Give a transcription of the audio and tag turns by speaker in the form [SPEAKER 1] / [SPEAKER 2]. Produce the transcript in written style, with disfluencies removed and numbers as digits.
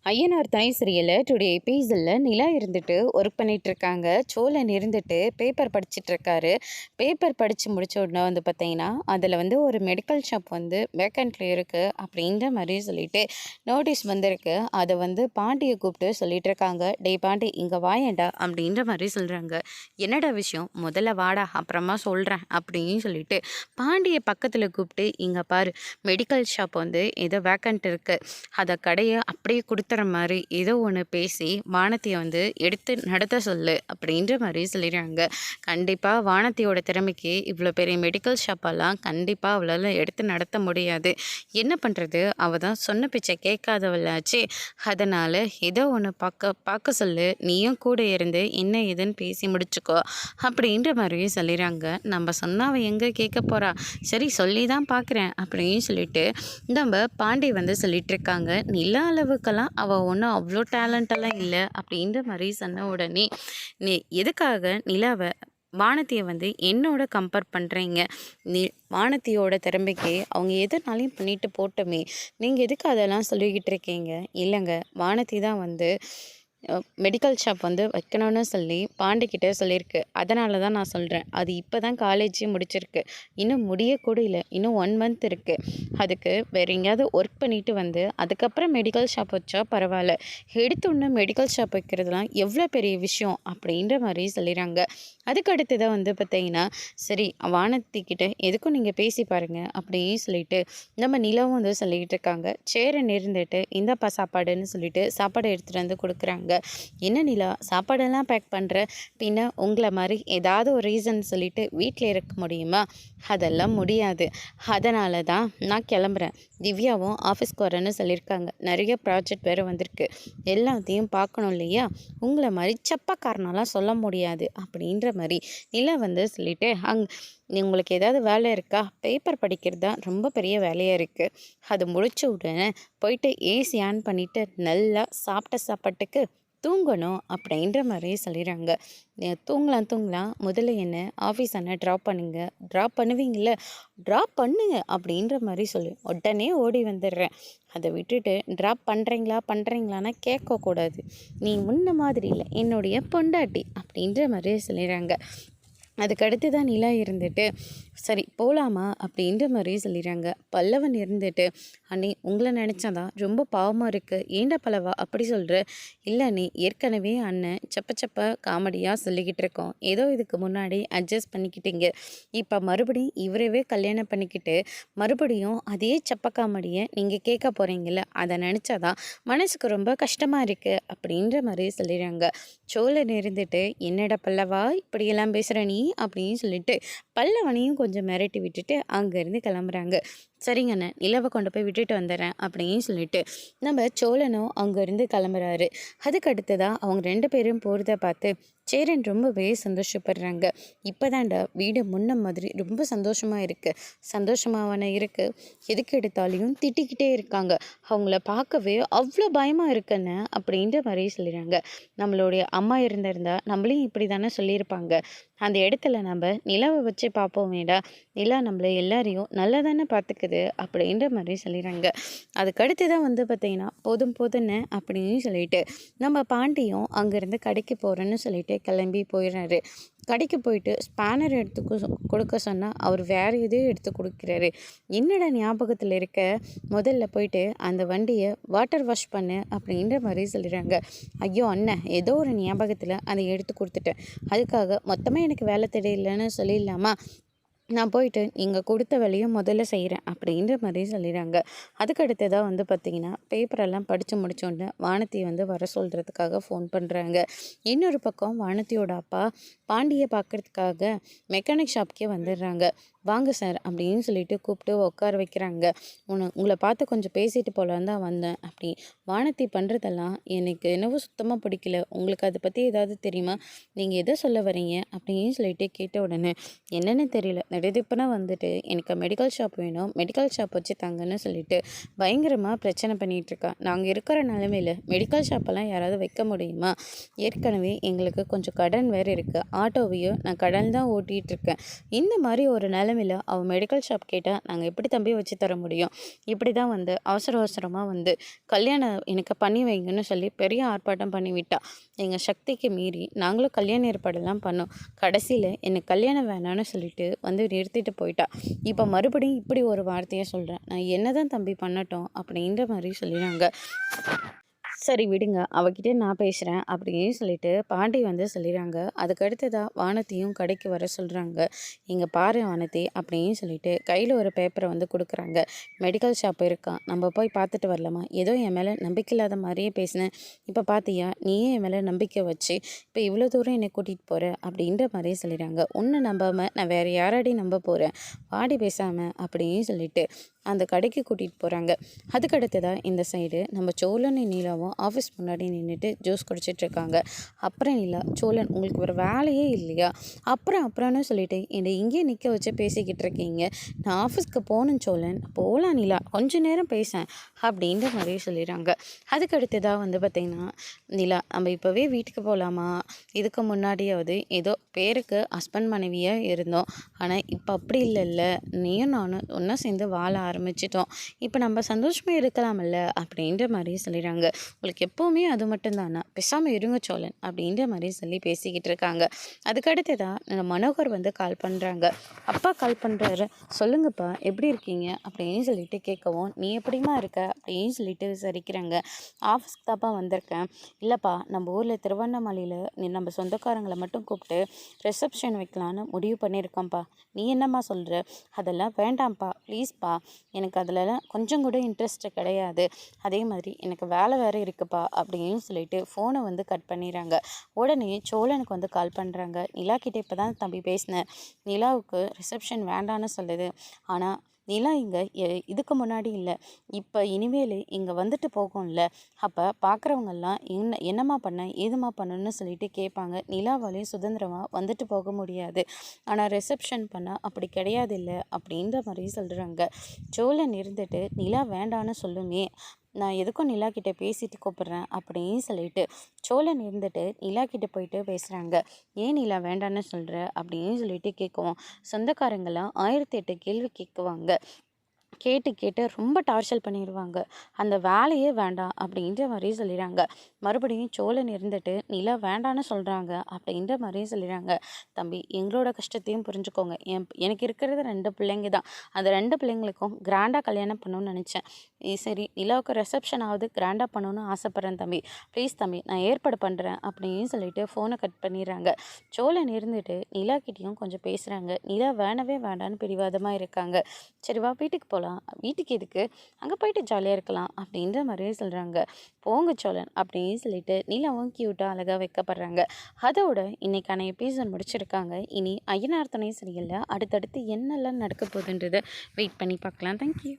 [SPEAKER 1] ஐயனார் துணை சீரியலில் டுடே எபிசோடில் நிலா இருந்துட்டு ஒர்க் பண்ணிட்டு இருக்காங்க. சோழன் இருந்துட்டு பேப்பர் படிச்சுட்டு இருக்காரு. பேப்பர் படித்து முடிச்ச உடனே பார்த்தீங்கன்னா அதில் ஒரு மெடிக்கல் ஷாப் வேக்கண்ட்ல இருக்குது அப்படின்ற மாதிரி சொல்லிட்டு நோட்டீஸ் வந்திருக்கு. அதை பாண்டியை கூப்பிட்டு சொல்லிட்டு இருக்காங்க. டே பாண்டி இங்கே வாயேண்டா அப்படின்ற மாதிரி சொல்கிறாங்க. என்னடா விஷயம், முதல்ல வாடா அப்புறமா சொல்கிறேன் அப்படின்னு சொல்லிட்டு பாண்டியை பக்கத்தில் கூப்பிட்டு இங்கே பாரு, மெடிக்கல் ஷாப் ஏதோ வேக்கண்ட் இருக்குது, அதை கடையை அப்படியே கொடுத்துற மாதிரி ஏதோ ஒன்று பேசி வானதியை எடுத்து நடத்த சொல்லு அப்படின்ற மாதிரி சொல்லிடுறாங்க. கண்டிப்பாக வானதியோட திறமைக்கு இவ்வளோ பெரிய மெடிக்கல் ஷாப்பெல்லாம் கண்டிப்பாக அவளால் எடுத்து நடத்த முடியாது. என்ன பண்ணுறது, அவள் தான் சொன்ன பிச்சை கேட்காதவளாச்சு. அதனால் ஏதோ ஒன்று பார்க்க சொல்லு, நீயும் கூட இருந்து என்ன ஏதுன்னு பேசி முடிச்சுக்கோ அப்படின்ற மாதிரி சொல்லிடுறாங்க. நம்ம சொன்னால் அவள் எங்கே கேட்க போகிறா, சரி சொல்லி தான் பார்க்குறேன் அப்படின்னு சொல்லிட்டு நம்ம பாண்டி சொல்லிட்டு இருக்காங்க. நில அளவுக்கெல்லாம் அவள் ஒன்றும் அவ்வளோ டேலண்டெல்லாம் இல்லை அப்படின்ற மாதிரி சொன்ன உடனே, நீ எதுக்காக நிலாவை வானதியை என்னோட கம்பேர் பண்ணுறீங்க? வானதியோட திறமைக்கு அவங்க எதுனாலையும் பண்ணிட்டு போட்டோமே, நீங்கள் எதுக்கு அதெல்லாம் சொல்லிக்கிட்டு இருக்கீங்க? இல்லைங்க, வானதி தான் மெடிக்கல் ஷாப் வைக்கணும்னு சொல்லி பாண்டிக்கிட்ட சொல்லியிருக்கு. அதனால தான் நான் சொல்கிறேன். அது இப்போ தான் காலேஜே முடிச்சிருக்கு, இன்னும் முடியக்கூட இல்லை, இன்னும் 1 மந்த் இருக்குது. அதுக்கு வேறு எங்கேயாவது ஒர்க் பண்ணிவிட்டு அதுக்கப்புறம் மெடிக்கல் ஷாப் வச்சா பரவாயில்ல, எடுத்தோன்னே மெடிக்கல் ஷாப் வைக்கிறதுலாம் எவ்வளோ பெரிய விஷயம் அப்படின்ற மாதிரி சொல்லிடுறாங்க. அதுக்கு அடுத்து தான் பார்த்தீங்கன்னா, சரி வானதிக்கிட்ட எதுக்கும் நீங்கள் பேசி பாருங்கள் அப்படின்னு சொல்லிட்டு நம்ம நிலவும் சொல்லிக்கிட்டு இருக்காங்க. சேரை நிறுந்துட்டு இந்தப்பா சாப்பாடுன்னு சொல்லிட்டு சாப்பாடு எடுத்துகிட்டு கொடுக்குறாங்க. என்ன நிலா சாப்பாடெல்லாம் பேக் பண்ணுற, பின்ன உங்களை மாதிரி ஏதாவது ஒரு ரீசன் சொல்லிட்டு வீட்டில் இருக்க முடியுமா? அதெல்லாம் முடியாது. அதனால தான் நான் கிளம்புறேன். திவ்யாவும் ஆஃபீஸ்க்கு வரேன்னு சொல்லியிருக்காங்க. நிறைய ப்ராஜெக்ட் வேறு வந்திருக்கு, எல்லாத்தையும் பார்க்கணும் இல்லையா? உங்களை மாதிரி சப்பக்காரனெல்லாம் சொல்ல முடியாது அப்படின்ற மாதிரி நிலா சொல்லிட்டு உங்களுக்கு ஏதாவது வேலை இருக்கா? பேப்பர் படிக்கிறது தான் ரொம்ப பெரிய வேலையாக இருக்குது. அது முடிச்ச உடனே போயிட்டு ஏசி ஆன் பண்ணிவிட்டு நல்லா சாப்பிட்ட சாப்பாட்டுக்கு தூங்கணும் அப்படின்ற மாதிரி சொல்லிடுறாங்க. தூங்கலாம், முதல்ல என்ன ஆஃபீஸ் அண்ணன் ட்ராப் பண்ணுவீங்கள, ட்ராப் பண்ணுங்க அப்படின்ற மாதிரி சொல்லி உடனே ஓடி வந்துடுறேன். அதை விட்டுட்டு ட்ராப் பண்ணுறீங்களான்னா கேட்கக்கூடாது. நீ முன்ன மாதிரி இல்லை, என்னுடைய பொண்டாட்டி அப்படின்ற மாதிரி சொல்லிடுறாங்க. அதுக்கடுத்து தான் நிலா இருந்துட்டு சரி போகலாமா அப்படின்ற மாதிரி சொல்லிடுறாங்க. பல்லவன் இருந்துட்டு அண்ணி உங்களை நினச்சாதான் ரொம்ப பாவமாக இருக்குது, ஏண்டா பல்லவா அப்படி சொல்கிற? இல்லை நீ ஏற்கனவே அண்ணன் சப்ப காமெடியாக சொல்லிக்கிட்டு இருக்கோம், ஏதோ இதுக்கு முன்னாடி அட்ஜஸ்ட் பண்ணிக்கிட்டீங்க, இப்போ மறுபடியும் இவரவே கல்யாணம் பண்ணிக்கிட்டு மறுபடியும் அதே சப்ப காமெடியை நீங்கள் கேட்க போகிறீங்கள, அதை நினச்சாதான் மனசுக்கு ரொம்ப கஷ்டமாக இருக்குது அப்படின்ற மாதிரி சொல்லிடுறாங்க. சோழன் இருந்துட்டு என்னடா பல்லவா இப்படியெல்லாம் பேசுகிற நீ அப்படின்னு சொல்லிட்டு பல்லவனையும் கொஞ்சம் மிரட்டி விட்டுட்டு அங்கேருந்து கிளம்புறாங்க. சரிங்கண்ணே, நிலவை கொண்டு போய் விட்டுட்டு வந்துடுறேன் அப்படின்னு சொல்லிட்டு நம்ம சோழனும் அங்கேருந்து கிளம்புறாரு. அதுக்கு அடுத்ததான் அவங்க 2 பேரும் போகிறத பார்த்து சேரன் ரொம்பவே சந்தோஷப்படுறாங்க. இப்போதான்டா வீடு முன்ன மாதிரி ரொம்ப சந்தோஷமாக இருக்குது, சந்தோஷமாவான இருக்குது, எதுக்கு எடுத்தாலையும் திட்டிக்கிட்டே இருக்காங்க, அவங்கள பார்க்கவே அவ்வளோ பயமாக இருக்குன்னு அப்படின்ற மாதிரி சொல்லிடுறாங்க. நம்மளுடைய அம்மா இருந்திருந்தா நம்மளையும் இப்படி தானே சொல்லியிருப்பாங்க. அந்த இடத்துல நம்ம நிலாவை வச்சு பார்ப்போம் வேண்டா, நிலா நம்மளை எல்லாரையும் நல்லா தானே பார்த்துக்குது அப்படின்ற மாதிரி சொல்லிடுறாங்க. அதுக்கடுத்து தான் பார்த்திங்கன்னா போதும்னு அப்படின்னு சொல்லிட்டு நம்ம பாண்டியும் அங்கேருந்து கடைக்கு போகிறேன்னு சொல்லிட்டு கிளம்பி போயிடுறாரு. கடைக்கு போயிட்டு ஸ்பேனர் கொடுக்க சொன்னால் அவர் வேறு எதையும் எடுத்து கொடுக்குறாரு. என்னடா ஞாபகத்தில் இருக்க, முதல்ல போயிட்டு அந்த வண்டியை வாட்டர் வாஷ் பண்ணு அப்படின்ற மாதிரி சொல்லிடுறாங்க. ஐயோ அண்ணன், ஏதோ ஒரு ஞாபகத்தில் அதை எடுத்து கொடுத்துட்டேன், அதுக்காக மொத்தமாக எனக்கு வேலை தெரியலன்னு சொல்லிடலாமா? நான் போயிட்டு நீங்கள் கொடுத்த வேலையும் முதல்ல செய்கிறேன் அப்படின்ற மாதிரி சொல்லிடுறாங்க. அதுக்கடுத்ததாக பார்த்திங்கன்னா பேப்பரெல்லாம் படித்து முடித்தோடனே வானதி வர சொல்கிறதுக்காக ஃபோன் பண்ணுறாங்க. இன்னொரு பக்கம் வானதியோட அப்பா பாண்டியை பார்க்குறதுக்காக மெக்கானிக் ஷாப்க்கே வந்துடுறாங்க. வாங்க சார் அப்படின்னு சொல்லிட்டு கூப்பிட்டு உட்கார வைக்கிறாங்க. உங்களை பார்த்து கொஞ்சம் பேசிட்டு போகலான்னு தான் வந்தேன் அப்படி. வானதி பண்ணுறதெல்லாம் எனக்கு என்னவோ சுத்தமாக பிடிக்கல, உங்களுக்கு அதை பற்றி ஏதாவது தெரியுமா, நீங்கள் எதை சொல்ல வரீங்க அப்படின்னு சொல்லிட்டு கேட்ட உடனே என்னென்னு தெரியல, திடுதிப்புனா எனக்கு மெடிக்கல் ஷாப் வேணும், மெடிக்கல் ஷாப் வச்சு தாங்கன்னு சொல்லிட்டு பயங்கரமாக பிரச்சனை பண்ணிகிட்ருக்கா. நாங்கள் இருக்கிற நிலமையில் மெடிக்கல் ஷாப்பெல்லாம் யாராவது வைக்க முடியுமா? ஏற்கனவே எங்களுக்கு கொஞ்சம் கடன் வேறு இருக்குது, ஆட்டோவையும் நான் கடன் தான் ஓட்டிகிட்ருக்கேன். இந்த மாதிரி ஒரு நிலமையில அவள் மெடிக்கல் ஷாப் கேட்டால் நாங்கள் எப்படி தம்பி வச்சு தர முடியும்? இப்படி தான் வந்து அவசரமாக வந்து கல்யாணம் எனக்கு பண்ணி வைங்கன்னு சொல்லி பெரிய ஆர்ப்பாட்டம் பண்ணிவிட்டா. எங்கள் சக்திக்கு மீறி நாங்களும் கல்யாண ஏற்பாடெல்லாம் பண்ணோம். கடைசியில் எனக்கு கல்யாணம் வேணான்னு சொல்லிட்டு வந்து நிறுத்திட்டு போயிட்டா. இப்போ மறுபடியும் இப்படி ஒரு வார்த்தையை சொல்கிறேன். நான் என்ன தான் தம்பி பண்ணட்டும் அப்படின்ற மாதிரி சொல்லிடுறாங்க. சரி விடுங்க, அவகிட்ட நான் பேசுகிறேன் அப்படின்னு சொல்லிட்டு பாண்டி வந்து சொல்லிடுறாங்க. அதுக்கு அடுத்ததாக வானத்தையும் கடைக்கு வர சொல்கிறாங்க. இங்கே பாரு வானதி அப்படின்னு சொல்லிட்டு கையில் ஒரு பேப்பரை வந்து கொடுக்குறாங்க. மெடிக்கல் ஷாப் இருக்கான், நம்ம போய் பார்த்துட்டு வரலாமா? ஏதோ என் மேலே நம்பிக்கை இல்லாத மாதிரியே பேசினேன், இப்போ பார்த்தியா நீயே என் மேலே நம்பிக்கை வச்சு இப்போ இவ்வளோ தூரம் என்னை கூட்டிகிட்டு போகிற அப்படின்ற மாதிரியே சொல்லிடுறாங்க. உன்னை நம்பாமல் நான் வேறு யாராடி நம்ப போகிறேன், பாடி பேசாமல் அப்படின்னு சொல்லிட்டு அந்த கடைக்கு கூட்டிகிட்டு போகிறாங்க. அதுக்கடுத்ததாக இந்த சைடு நம்ம சோழன் நீலாவும் ஆஃபீஸ் முன்னாடி நின்றுட்டு ஜூஸ் குடிச்சிட்ருக்காங்க. அப்புறம் நிலா, சோழன் உங்களுக்கு ஒரு வேலையே இல்லையா? அப்புறம்னு சொல்லிட்டு என்னை இங்கேயே நிற்க வச்சு பேசிக்கிட்டு இருக்கீங்க. நான் ஆஃபீஸ்க்கு போகணும் சோழன். போகலாம் நிலா, கொஞ்ச நேரம் பேசேன் அப்படின்ற மாதிரியே சொல்லிடுறாங்க. அதுக்கடுத்ததாக வந்து பார்த்திங்கன்னா, நிலா நம்ம இப்போவே வீட்டுக்கு போகலாமா? இதுக்கு முன்னாடியாவது ஏதோ பேருக்கு ஹஸ்பண்ட் மனைவியாக இருந்தோம், ஆனால் இப்போ அப்படி இல்லைல்ல, நீயும் நானும் ஒன்றா சேர்ந்து வாழ ஆரம்பிச்சிட்டோம், இப்போ நம்ம சந்தோஷமாக இருக்கலாம்ல அப்படின்ற மாதிரி சொல்லிடுறாங்க. உங்களுக்கு எப்போவுமே அது மட்டும்தானா, பேசாமல் இருங்க சோழன் அப்படின்ற மாதிரி சொல்லி பேசிக்கிட்டு இருக்காங்க. அதுக்கடுத்ததான் மனோகர் வந்து கால் பண்ணுறாங்க. அப்பா கால் பண்ணுறாரு. சொல்லுங்கப்பா எப்படி இருக்கீங்க அப்படின்னு சொல்லிட்டு கேட்கவும், நீ எப்படிமா இருக்க அப்படின்னு சொல்லிட்டு விசாரிக்கிறாங்க. ஆஃபீஸ்க்கு தாப்பா வந்திருக்கேன். இல்லைப்பா, நம்ம ஊரில் திருவண்ணாமலையில் நம்ம சொந்தக்காரங்களை மட்டும் கூப்பிட்டு ரிசப்ஷன் வைக்கலான்னு முடிவு பண்ணியிருக்கோம்ப்பா. நீ என்னம்மா சொல்கிற? அதெல்லாம் வேண்டாம்ப்பா ப்ளீஸ்ப்பா, எனக்கு அதிலலாம் கொஞ்சம் கூட இன்ட்ரெஸ்ட்டு கிடையாது. அதே மாதிரி எனக்கு வேலை வேறு இருக்குப்பா அப்படின்னு சொல்லிட்டு ஃபோனை வந்து கட் பண்ணிடுறாங்க. உடனே சோழனுக்கு வந்து கால் பண்ணுறாங்க. நிலா கிட்டே இப்போ தான் தம்பி பேசினேன், நிலாவுக்கு ரிசப்ஷன் வேண்டான்னு சொல்லுது. ஆனால் நிலா இங்கே இதுக்கு முன்னாடி இல்லை, இப்போ இனிமேல் இங்கே வந்துட்டு போகும்ல, அப்போ பார்க்குறவங்கெல்லாம் என்னம்மா பண்ண ஏதுமா பண்ணணும்னு சொல்லிட்டு கேட்பாங்க. நிலாவாலேயும் சுதந்திரமாக வந்துட்டு போக முடியாது, ஆனால் ரிசப்ஷன் பண்ணால் அப்படி கிடையாது இல்லை அப்படின்ற மாதிரி சொல்கிறாங்க. சோழன் இருந்துட்டு நிலா வேண்டான்னு சொல்லுமே, நான் எதுக்கும் நிலா கிட்டே பேசிட்டு கூப்பிட்றேன் அப்படின்னு சொல்லிட்டு சோழன் இருந்துட்டு நிலா கிட்டே போயிட்டு பேசுகிறாங்க. ஏன் நிலா வேண்டான்னு சொல்கிற அப்படின்னு சொல்லிட்டு கேட்குவோம். சொந்தக்காரங்களாம் 1008 கேள்வி கேட்குவாங்க. கேட்டு ரொம்ப டார்ச்சர் பண்ணிடுவாங்க. அந்த வேலையே வேண்டாம் அப்படின்ற மாதிரி சொல்லிடுறாங்க. மறுபடியும் சோழன் இருந்துட்டு நிலா வேண்டான்னு சொல்கிறாங்க அப்படின்ற மாதிரியும் சொல்லிடுறாங்க. தம்பி, எங்களோட கஷ்டத்தையும் புரிஞ்சுக்கோங்க. எனக்கு இருக்கிறது 2 பிள்ளைங்க தான். அந்த 2 பிள்ளைங்களுக்கும் கிராண்டாக கல்யாணம் பண்ணணும்னு நினச்சேன். சரி, நிலாவுக்கு ரிசப்ஷன் ஆகுது கிராண்டாக பண்ணணும்னு ஆசைப்பட்றேன் தம்பி, ப்ளீஸ் தம்பி நான் ஏற்பாடு பண்ணுறேன் அப்படின்னு சொல்லிட்டு ஃபோனை கட் பண்ணிடுறாங்க. சோழன் இருந்துட்டு நிலா கிட்டேயும் கொஞ்சம் பேசுகிறாங்க. நிலா வேணவே வேண்டான்னு பிடிவாதமாக இருக்காங்க. சரி வா வீட்டுக்கு போகலாம். வீட்டுக்கு எதுக்கு, அங்கே போயிட்டு ஜாலியாக இருக்கலாம் அப்படின்ற மாதிரியே சொல்கிறாங்க. போங்க சோழன் அப்படின்னு சொல்லிட்டு நிலாவும் க்யூட்டாக அழகாக வைக்கப்படுறாங்க. அதோட இன்னைக்கான எபிசோட் முடிச்சிருக்காங்க. இனி ஐயனார் துணை சரியில்லை, அடுத்தடுத்து என்னெல்லாம் நடக்க போகுதுன்றதை வெயிட் பண்ணி பார்க்கலாம். தேங்க்யூ.